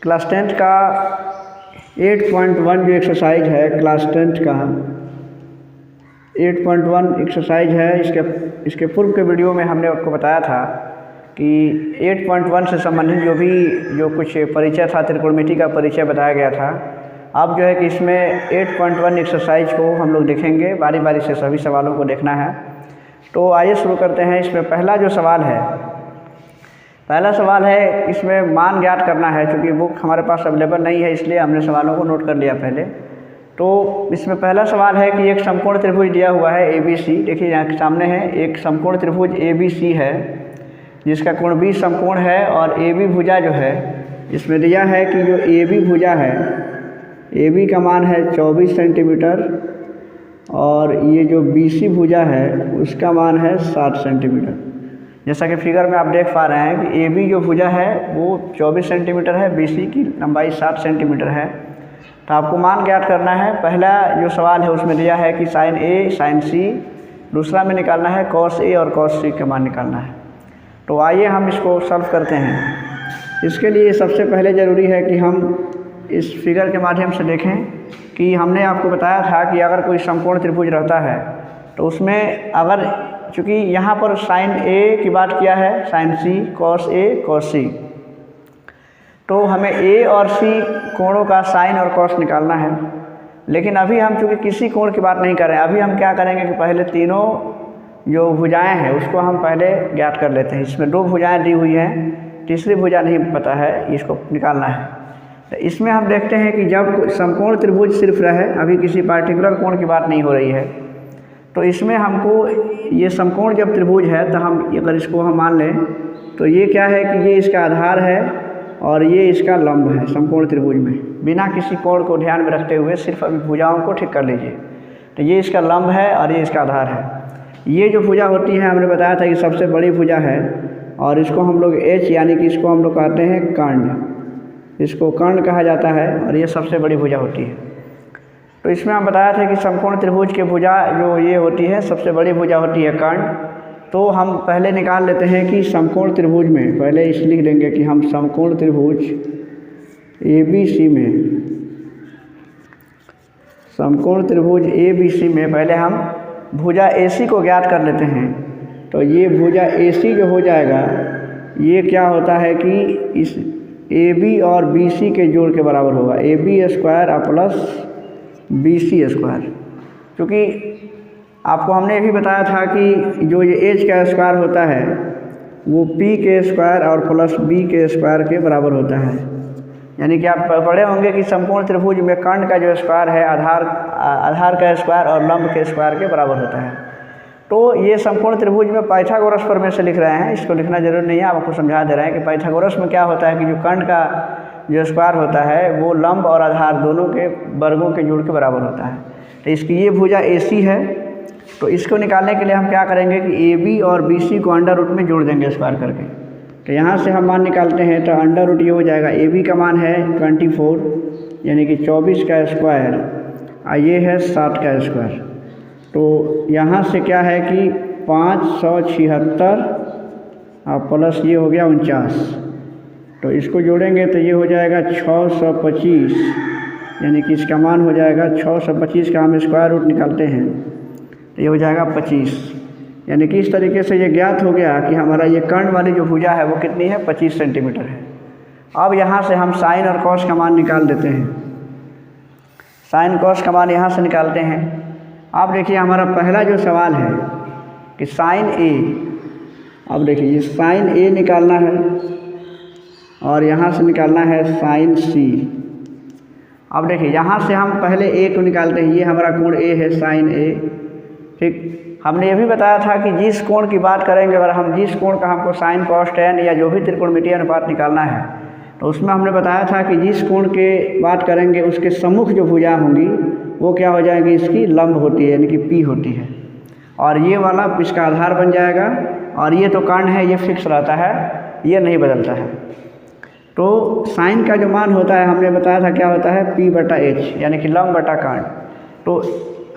Class 10th का 8.1 जो exercise है क्लास 10th का 8.1 एक्सरसाइज है। इसके पूर्व के वीडियो में हमने आपको बताया था कि 8.1 से संबंधित जो कुछ परिचय था, त्रिकोणमिति का परिचय बताया गया था। अब जो है कि इसमें 8.1 एक्सरसाइज को हम लोग देखेंगे, बारी बारी से सभी सवालों को देखना है। तो आइए शुरू करते हैं। इसमें पहला सवाल है इसमें मान ज्ञात करना है। चूँकि बुक हमारे पास अवेलेबल नहीं है इसलिए हमने सवालों को नोट कर लिया पहले। तो इसमें पहला सवाल है कि एक समकोण त्रिभुज दिया हुआ है ABC। देखिए यहाँ सामने है एक समकोण त्रिभुज ABC है जिसका कोण 20 समकोण है और AB भुजा जो है इसमें दिया है कि जो AB भुजा है, AB का मान है 24 सेंटीमीटर और ये जो BC भुजा है उसका मान है 60 सेंटीमीटर। जैसा कि फिगर में आप देख पा रहे हैं कि AB जो भुजा है वो 24 सेंटीमीटर है, BC की लंबाई 60 सेंटीमीटर है। तो आपको मान ज्ञात करना है। पहला जो सवाल है उसमें दिया है कि साइन A साइन C, दूसरा में निकालना है cos A और cos C का मान निकालना है। तो आइए हम इसको सॉल्व करते हैं। इसके लिए सबसे पहले ज़रूरी है कि हम इस फिगर के माध्यम से देखें कि हमने आपको बताया था कि अगर कोई समकोण त्रिभुज रहता है तो उसमें अगर चूँकि यहाँ पर साइन A की बात किया है, sign C cos A cos C, तो हमें A और C कोणों का साइन और cos निकालना है। लेकिन अभी हम चूँकि किसी कोण की बात नहीं कर रहे हैं, अभी हम क्या करेंगे कि पहले तीनों जो भुजाएं हैं उसको हम पहले ज्ञात कर लेते हैं। इसमें दो भुजाएं दी हुई हैं, तीसरी भुजा नहीं पता है, इसको निकालना है। तो इसमें हम देखते हैं कि जब समकोण त्रिभुज सिर्फ रहे, अभी किसी पार्टिकुलर कोण की बात नहीं हो रही है, तो इसमें हमको ये समकोण जब त्रिभुज है तो हम अगर इसको हम मान लें तो ये क्या है कि ये इसका आधार है और ये इसका लंब है समकोण त्रिभुज में। बिना किसी कोण को ध्यान में रखते हुए सिर्फ अभी भुजाओं को ठीक कर लीजिए। तो ये इसका लंब है और ये इसका आधार है। ये जो भुजा होती है हमने बताया था कि सबसे बड़ी भुजा है और इसको हम लोग H यानी कि इसको हम लोग कहते हैं कर्ण, इसको कर्ण कहा जाता है और ये सबसे बड़ी भुजा होती है। तो इसमें हम बताया था कि समकोण त्रिभुज की भुजा जो ये होती है सबसे बड़ी भुजा होती है कर्ण। तो हम पहले निकाल लेते हैं कि समकोण त्रिभुज में, पहले इस लिख देंगे कि हम समकोण त्रिभुज ABC में, समकोण त्रिभुज ABC में पहले हम भुजा AC को ज्ञात कर लेते हैं। तो ये भुजा AC जो हो जाएगा ये क्या होता है कि इस AB और BC के जोड़ के बराबर होगा, AB स्क्वायर और प्लस BC स्क्वायर। क्योंकि आपको हमने ये भी बताया था कि जो ये H का स्क्वायर होता है वो P के स्क्वायर और प्लस B के स्क्वायर के बराबर होता है। यानी कि आप पढ़े होंगे कि समकोण त्रिभुज में कर्ण का जो स्क्वायर है आधार का स्क्वायर और लंब के स्क्वायर के बराबर होता है। तो ये समकोण त्रिभुज में पाइथागोरस प्रमेय से लिख रहे हैं, इसको लिखना जरूर नहीं है, आपको समझा दे रहे हैं कि पाइथागोरस में क्या होता है कि जो कर्ण का जो स्क्वायर होता है वो लंब और आधार दोनों के वर्गों के जोड़ के बराबर होता है। तो इसकी ये भुजा AC है। तो इसको निकालने के लिए हम क्या करेंगे कि AB और BC को अंडर रूट में जोड़ देंगे स्क्वायर करके। तो यहाँ से हम मान निकालते हैं तो अंडर रूट ये हो जाएगा, AB का मान है 24 यानी कि 24 का स्क्वायर और ये है 60 का स्क्वायर। तो यहाँ से क्या है कि 576 और प्लस ये हो गया 49। तो इसको जोड़ेंगे तो ये हो जाएगा 625 यानी कि इसका मान हो जाएगा 625 का हम स्क्वायर रूट निकालते हैं तो ये हो जाएगा 25। यानी कि इस तरीके से ये ज्ञात हो गया कि हमारा ये कर्ण वाली जो भुजा है वो कितनी है, 25 सेंटीमीटर है। अब यहाँ से हम साइन और कॉस का मान निकाल देते हैं। साइन कॉस का मान यहाँ से निकालते हैं। अब देखिए हमारा पहला जो सवाल है कि साइन A, अब देखिए ये साइन A निकालना है और यहाँ से निकालना है साइन C। अब देखिए यहाँ से हम पहले A को निकालते हैं, ये हमारा कोण A है साइन A। ठीक, हमने ये भी बताया था कि जिस कोण की बात करेंगे, अगर हम जिस कोण का हमको साइन कॉस टेन या जो भी त्रिकोणमितीय अनुपात निकालना है तो उसमें हमने बताया था कि जिस कोण के बात करेंगे उसके सम्मुख जो भुजा होंगी वो क्या हो जाएगी, इसकी लंब होती है यानी कि P होती है और ये वाला इसका आधार बन जाएगा और ये तो कर्ण है, ये फिक्स रहता है, ये नहीं बदलता है। तो साइन का जो मान होता है हमने बताया था क्या होता है, P/H यानी कि लंब बटा कर्ण। तो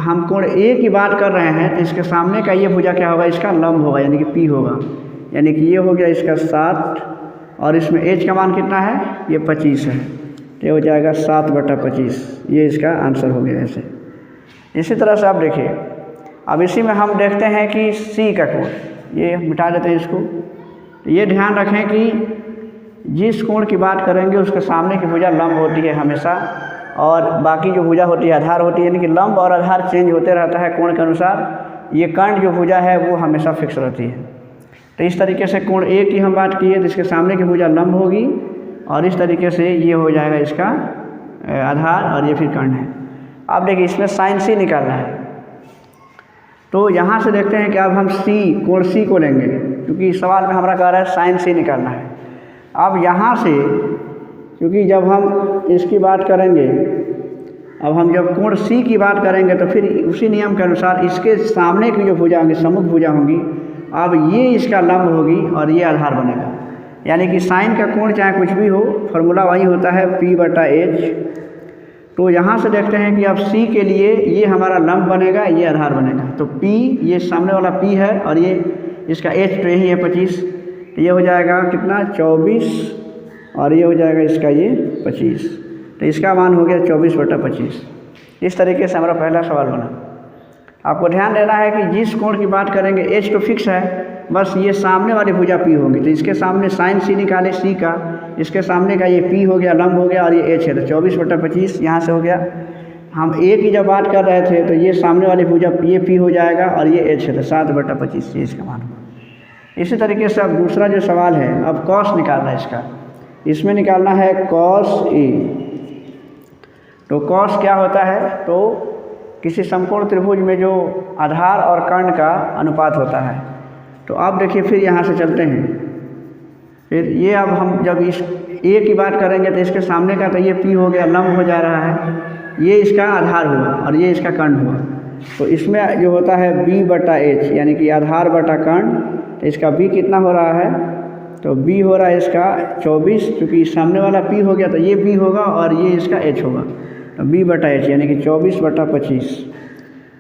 हम कोण A की बात कर रहे हैं तो इसके सामने का ये भुजा क्या होगा, इसका लंब होगा यानी कि P होगा। यानी कि ये हो गया इसका 7 और इसमें एच का मान कितना है, ये 25 है, तो ये हो जाएगा 7/25। ये इसका आंसर हो गया ऐसे। इसी तरह से आप देखिए, अब इसी में हम देखते हैं कि सी का कोण, ये मिटा देते हैं इसको। तो ये ध्यान रखें कि जिस कोण की बात करेंगे उसके सामने की भुजा लंब होती है हमेशा, और बाकी जो भुजा होती है आधार होती है, यानी कि लंब और आधार चेंज होते रहता है कोण के अनुसार। ये कर्ण जो भुजा है वो हमेशा फिक्स रहती है। तो इस तरीके से कोण ए की हम बात किए तो इसके सामने की भुजा लंब होगी, और इस तरीके से ये हो जाएगा इसका आधार, और ये फिर कर्ण है। अब देखिए इसमें साइन सी निकालना है, तो यहाँ से देखते हैं कि अब हम सी, कोण सी को लेंगे, क्योंकि इस सवाल में हमारा कह रहा है साइन सी निकालना है। अब यहाँ से क्योंकि जब हम इसकी बात करेंगे, अब हम जब कोण सी की बात करेंगे तो फिर उसी नियम के अनुसार इसके सामने की जो भुजा होंगी, सम्मुख भुजा होंगी, अब ये इसका लंब होगी और ये आधार बनेगा। यानी कि साइन का कोण चाहे कुछ भी हो, फॉर्मूला वही होता है P/H। तो यहाँ से देखते हैं कि अब C के लिए ये हमारा लंब बनेगा, ये आधार बनेगा। तो P, ये सामने वाला P है, और ये इसका H तो यही है 25, तो ये हो जाएगा कितना 24, और ये हो जाएगा इसका ये 25। तो इसका मान हो गया 24/25। इस तरीके से हमारा पहला सवाल बना। आपको ध्यान देना है कि जिस कोण की बात करेंगे H तो फिक्स है, बस ये सामने वाली भुजा P होगी। तो इसके सामने साइन C निकाले C का, इसके सामने का ये P हो गया, लंब हो गया, और ये H है, तो 24/25 यहाँ से हो गया। हम A की जब बात कर रहे थे तो ये सामने वाली भुजा ये P हो जाएगा, और ये H है, तो 7/25 ये इसका मान होगा। इसी तरीके से अब दूसरा जो सवाल है, अब कॉस निकालना है इसका। इसमें निकालना है कॉस A। तो कॉस क्या होता है, तो किसी समकोण त्रिभुज में जो आधार और कर्ण का अनुपात होता है। तो अब देखिए फिर यहाँ से चलते हैं, फिर ये अब हम जब इस ए की बात करेंगे तो इसके सामने का तो ये P हो गया, लंब हो जा रहा है, ये इसका आधार हुआ और ये इसका कर्ण हुआ। तो इसमें जो होता है B/H, यानी कि आधार बटा कर्ण। तो इसका B कितना हो रहा है, तो B हो रहा है इसका 24, क्योंकि सामने वाला P हो गया तो ये B होगा और ये इसका H होगा, तो B/H यानी कि 24/25।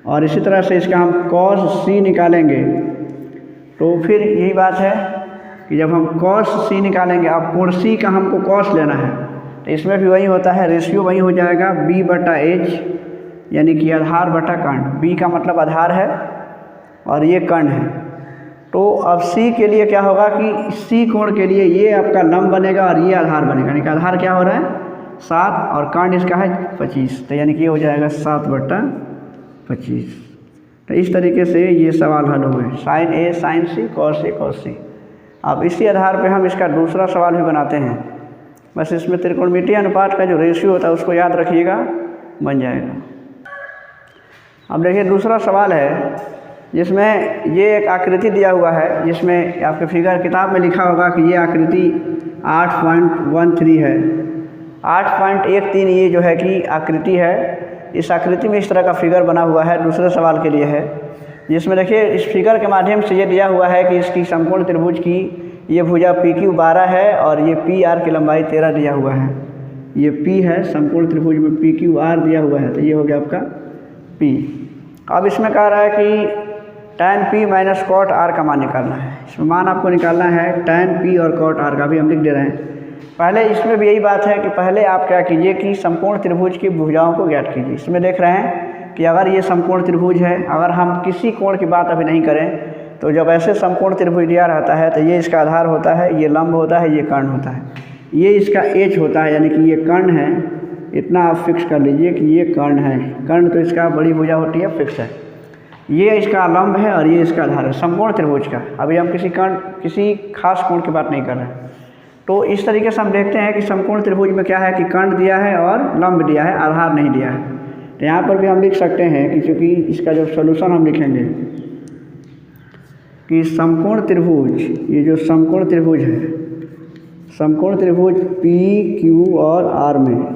और इसी तरह से इसका हम cos C निकालेंगे, तो फिर यही बात है कि जब हम cos C निकालेंगे, अब कोण C का हमको cos लेना है, तो इसमें भी वही होता है, रेशियो वही हो जाएगा B/H, यानी कि आधार बटा कर्ण। B का मतलब आधार है और ये कर्ण है। तो अब C के लिए क्या होगा कि C कोण के लिए ये आपका लंब बनेगा और ये आधार बनेगा, यानी कि आधार क्या हो रहा है 7 और कर्ण इसका है 25, तो यानी कि ये हो जाएगा 7/25। तो इस तरीके से ये सवाल हल हुए, sine A sine C, cos A cos C। अब इसी आधार पे हम इसका दूसरा सवाल भी बनाते हैं। बस इसमें त्रिकोणमितीय अनुपात का जो रेशियो होता है उसको याद रखिएगा, बन जाएगा। अब देखिए दूसरा सवाल है जिसमें ये एक आकृति दिया हुआ है, जिसमें आपके फिगर किताब में लिखा होगा कि ये आकृति 8.13 है। 8.13 ये जो है कि आकृति है। इस आकृति में इस तरह का फिगर बना हुआ है, दूसरे सवाल के लिए है, जिसमें देखिए इस फिगर के माध्यम से ये दिया हुआ है कि इसकी समकोण त्रिभुज की ये भुजा PQ 12 है और ये PR की लंबाई 13 दिया हुआ है। ये P है, समकोण त्रिभुज में PQR दिया हुआ है, तो ये हो गया आपका P। अब इसमें कह रहा है कि tan P - cot R का मान निकालना है। इसमें मान आपको निकालना है tan P और cot R का, भी हम लिख दे रहे हैं। पहले इसमें भी यही बात है कि पहले आप क्या कीजिए कि समकोण त्रिभुज की भुजाओं को ज्ञात कीजिए। इसमें देख रहे हैं कि अगर ये समकोण त्रिभुज है, अगर हम किसी कोण की बात अभी नहीं करें, तो जब ऐसे समकोण त्रिभुज दिया रहता है तो ये इसका आधार होता है, ये लंब होता है, ये कर्ण होता है, ये इसका H होता है, यानी कि ये कर्ण है। इतना आप फिक्स कर लीजिए कि ये कर्ण है। कर्ण तो इसका बड़ी भुजा होती है, फिक्स है। ये इसका लंब है और ये इसका आधार है समकोण त्रिभुज का। अभी हम किसी खास कोण की बात नहीं कर रहे हैं। तो इस तरीके से हम देखते हैं कि समकोण त्रिभुज में क्या है कि कर्ण दिया है और लंब दिया है, आधार नहीं दिया है। तो यहाँ पर भी हम लिख सकते हैं कि चूँकि इसका जो सॉल्यूशन हम लिखेंगे कि समकोण त्रिभुज, ये जो समकोण त्रिभुज है, समकोण त्रिभुज PQ और R में,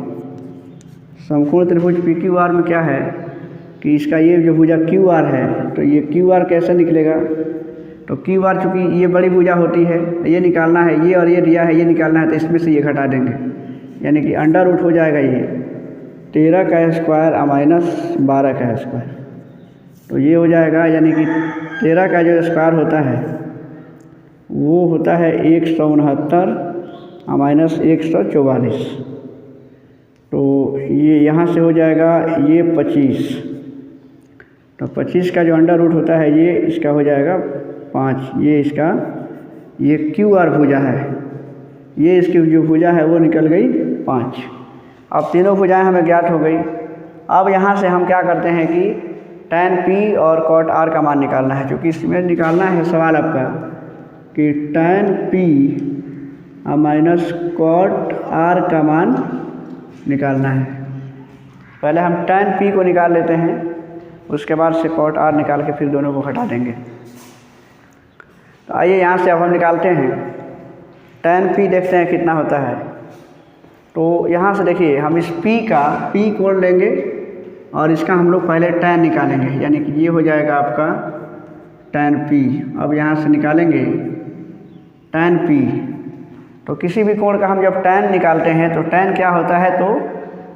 समकोण त्रिभुज PQR में क्या है कि इसका ये जो भुजा QR है, तो ये QR कैसे निकलेगा, तो QR चूँकि ये बड़ी भुजा होती है, ये निकालना है, ये और ये दिया है, ये निकालना है, तो इसमें से ये घटा देंगे, यानी कि अंडर रूट हो जाएगा ये 13 का स्क्वायर -12 का स्क्वायर। तो ये हो जाएगा, यानी कि 13 का जो स्क्वायर होता है वो होता है 169 माइनस 144। तो ये यहाँ से हो जाएगा ये 25। तो 25 का जो अंडर रूट होता है ये इसका हो जाएगा 5। ये इसका ये क्यू आर भुजा है, ये इसकी जो भुजा है वो निकल गई 5। अब तीनों भुजाएं हमें ज्ञात हो गई। अब यहाँ से हम क्या करते हैं कि tan P और cot R का मान निकालना है, क्योंकि इसमें निकालना है सवाल आपका कि tan P minus cot R का मान निकालना है। पहले हम tan P को निकाल लेते हैं, उसके बाद से cot R निकाल के फिर दोनों को हटा देंगे। तो आइए यहाँ से अब हम निकालते हैं tan P, देखते हैं कितना होता है। तो यहाँ से देखिए हम इस P कोड लेंगे और इसका हम लोग पहले tan निकालेंगे, यानी कि ये हो जाएगा आपका tan P। अब यहाँ से निकालेंगे tan P। तो किसी भी कोण का हम जब tan निकालते हैं तो tan क्या होता है, तो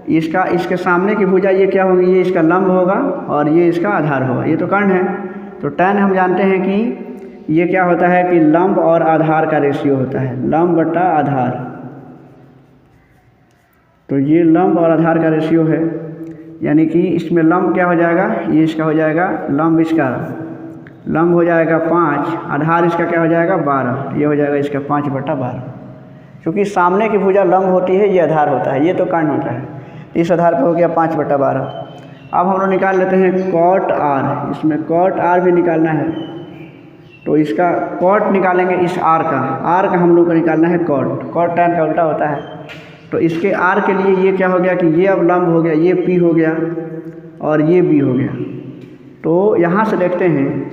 इसके सामने की भुजा ये क्या होगी, ये इसका लंब होगा और ये इसका आधार होगा। ये तो कर्ण है, तो tan हम जानते हैं कि ये क्या होता है कि लंब और आधार का रेशियो होता है, लंब बटा आधार। तो ये लंब और आधार का रेशियो है, यानी कि इसमें लंब क्या हो जाएगा, ये इसका हो जाएगा लंब, इसका लंब हो जाएगा 5, आधार इसका क्या हो जाएगा 12। ये हो जाएगा इसका 5/12। क्योंकि सामने की भुजा लंब होती है, ये आधार होता है, ये तो कर्ण होता है। इस आधार पर हो गया 5/12। अब हम लोग निकाल लेते हैं cot R। इसमें cot R भी निकालना है, तो इसका cot निकालेंगे इस R का हम लोग को निकालना है cot tan का उल्टा होता है। तो इसके R के लिए ये क्या हो गया कि ये अब लंब हो गया, ये P हो गया और ये B हो गया। तो यहाँ से देखते हैं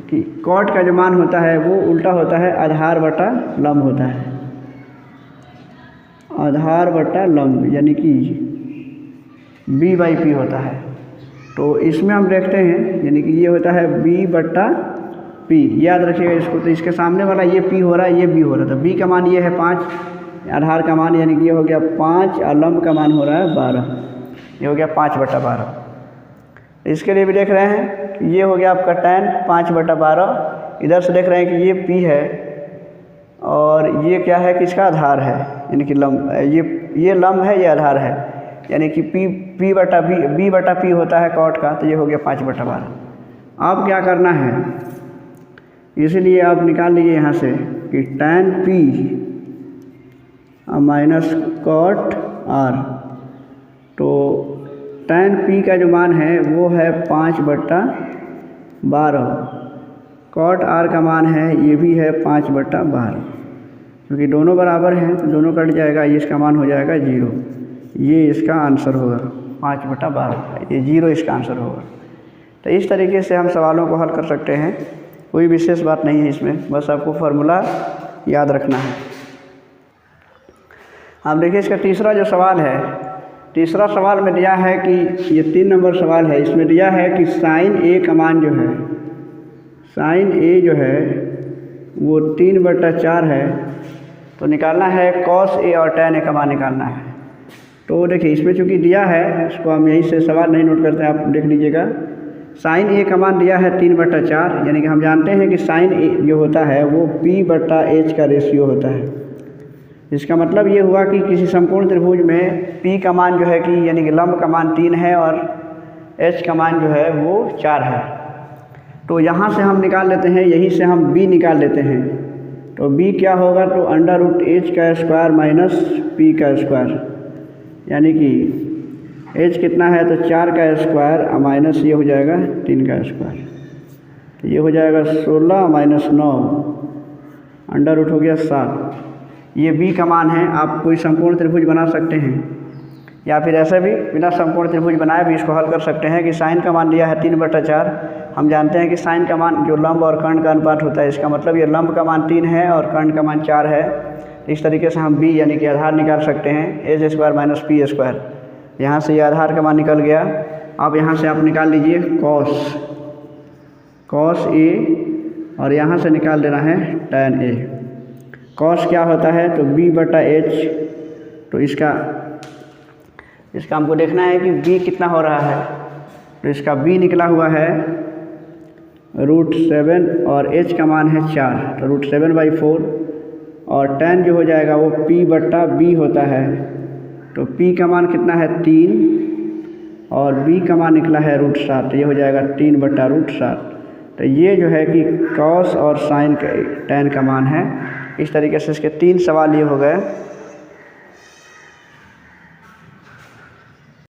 कि cot का जो मान होता है वो उल्टा होता है, आधार बटा लंब होता है, आधार बटा लंब, यानी कि B/P होता है। तो इसमें हम देखते हैं, यानी कि ये होता है B/P। याद रखिएगा इसको। तो इसके सामने वाला ये P हो रहा है, ये B हो रहा था। B का मान ये है 5, आधार का मान यानी कि ये हो गया 5 और लंब का मान हो रहा है 12। ये हो गया 5/12। इसके लिए भी देख रहे हैं कि ये हो गया आपका tan 5/12। इधर से देख रहे हैं कि ये P है और ये क्या है कि इसका आधार है, यानी कि लंब, ये लंब है, ये आधार है, यानी कि B/P होता है cot का। तो ये हो गया 5/12। अब क्या करना है, इसीलिए आप निकाल लीजिए यहाँ से कि tan P minus cot R। तो tan P का जो मान है वो है 5/12, cot R का मान है ये भी है 5/12। क्योंकि दोनों बराबर हैं तो दोनों कट जाएगा, ये इसका मान हो जाएगा 0। ये इसका आंसर होगा 5/12, ये 0 इसका आंसर होगा। तो इस तरीके से हम सवालों को हल कर सकते हैं, कोई विशेष बात नहीं है इसमें, बस आपको फार्मूला याद रखना है। अब देखिए इसका तीसरा जो सवाल है, तीसरा सवाल में दिया है कि ये 3 नंबर सवाल है, इसमें दिया है कि sin A का मान जो है, sin A जो है वो 3/4 है। तो निकालना है cos A और tan A का मान निकालना है। तो देखिए इसमें चूँकि दिया है, इसको हम यहीं से सवाल नहीं नोट करते हैं, आप देख लीजिएगा। sin A का मान दिया है 3/4, यानी कि हम जानते हैं कि sin A जो होता है वो P/H का रेशियो होता है। इसका मतलब ये हुआ कि किसी समकोण त्रिभुज में P का मान जो है कि यानी कि लंब का मान 3 है और H का मान जो है वो 4 है। तो यहाँ से हम निकाल लेते हैं, यहीं से हम B निकाल लेते हैं। तो B क्या होगा, तो √H² माइनस P का स्क्वायर, यानी कि H कितना है तो 4 का स्क्वायर माइनस ये हो जाएगा 3 का स्क्वायर। तो ये हो जाएगा 16 माइनस 9, अंडर रूट हो गया 7। ये B का मान है। आप कोई समकोण त्रिभुज बना सकते हैं या फिर ऐसे भी बिना समकोण त्रिभुज बनाए भी इसको हल कर सकते हैं कि साइन का मान दिया है 3/4। हम जानते हैं कि साइन का मान जो लंब और कर्ण का अनुपात होता है, इसका मतलब ये लंब का मान 3 है और कर्ण का मान 4 है। इस तरीके से हम B यानी कि आधार निकाल सकते हैं, H² माइनस P²। यहाँ से ये आधार का मान निकल गया। अब यहाँ से आप निकाल लीजिए cos A और यहाँ से निकाल देना है tan A। cos क्या होता है तो B/H। तो इसका हमको देखना है कि B कितना हो रहा है। तो इसका B निकला हुआ है √7 और H का मान है 4, तो √7/4 और tan जो हो जाएगा वो P/B होता है। तो P का मान कितना है 3 और B का मान निकला है √7, ये हो जाएगा 3/√7। तो ये जो है कि cos और sin का tan का मान है। इस तरीके से इसके 3 सवाल ये हो गए।